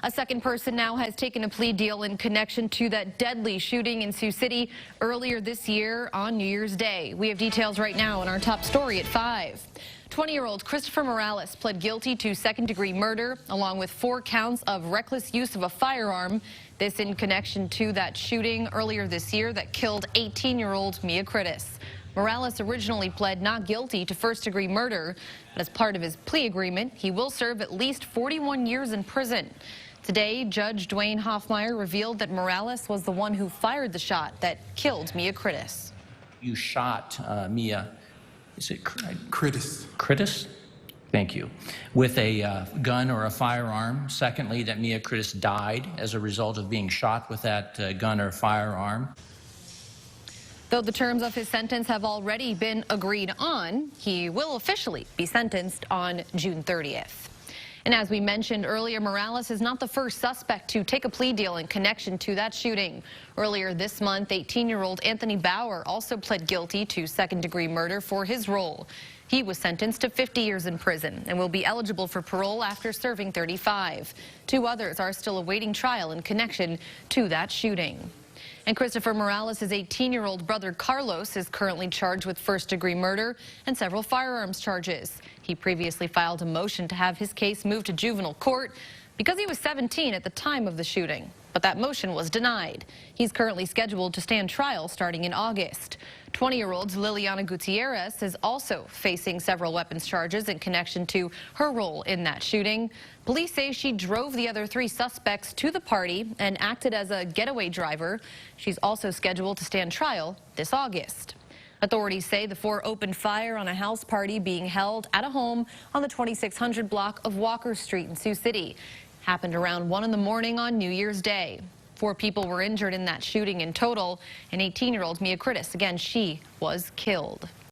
A second person now has taken a plea deal in connection to that deadly shooting in Sioux City earlier this year on New Year's Day. We have details right now in our top story at 5. 20-year-old Christopher Morales pled guilty to second-degree murder, along with 4 counts of reckless use of a firearm. This in connection to that shooting earlier this year that killed 18-year-old Mia Critis. Morales originally pled not guilty to first-degree murder, but as part of his plea agreement, he will serve at least 41 years in prison. Today, Judge Dwayne Hoffmeyer revealed that Morales was the one who fired the shot that killed Mia Critis. You shot Mia, is it Critis? Critis? Thank you. With a gun or a firearm. Secondly, that Mia Critis died as a result of being shot with that gun or firearm. Though the terms of his sentence have already been agreed on, he will officially be sentenced on June 30th. And as we mentioned earlier, Morales is not the first suspect to take a plea deal in connection to that shooting. Earlier this month, 18-year-old Anthony BAUER also pled guilty to second-degree murder for his role. He was sentenced to 50 years in prison and will be eligible for parole after serving 35. 2 others are still awaiting trial in connection to that shooting. And Christopher Morales' 18-year-old brother Carlos is currently charged with first-degree murder and several firearms charges. He previously filed a motion to have his case moved to juvenile court because he was 17 at the time of the shooting. But that motion was denied. He's currently scheduled to stand trial starting in August. 20-year-old Liliana Gutierrez is also facing several weapons charges in connection to her role in that shooting. Police say she drove the other 3 suspects to the party and acted as a getaway driver. She's also scheduled to stand trial this August. Authorities say the 4 opened fire on a house party being held at a home on the 2600 block of Walker Street in Sioux City. Happened around 1 in the morning on New Year's Day. 4 people were injured in that shooting in total. An 18-year-old Mia Critis, again, she was killed.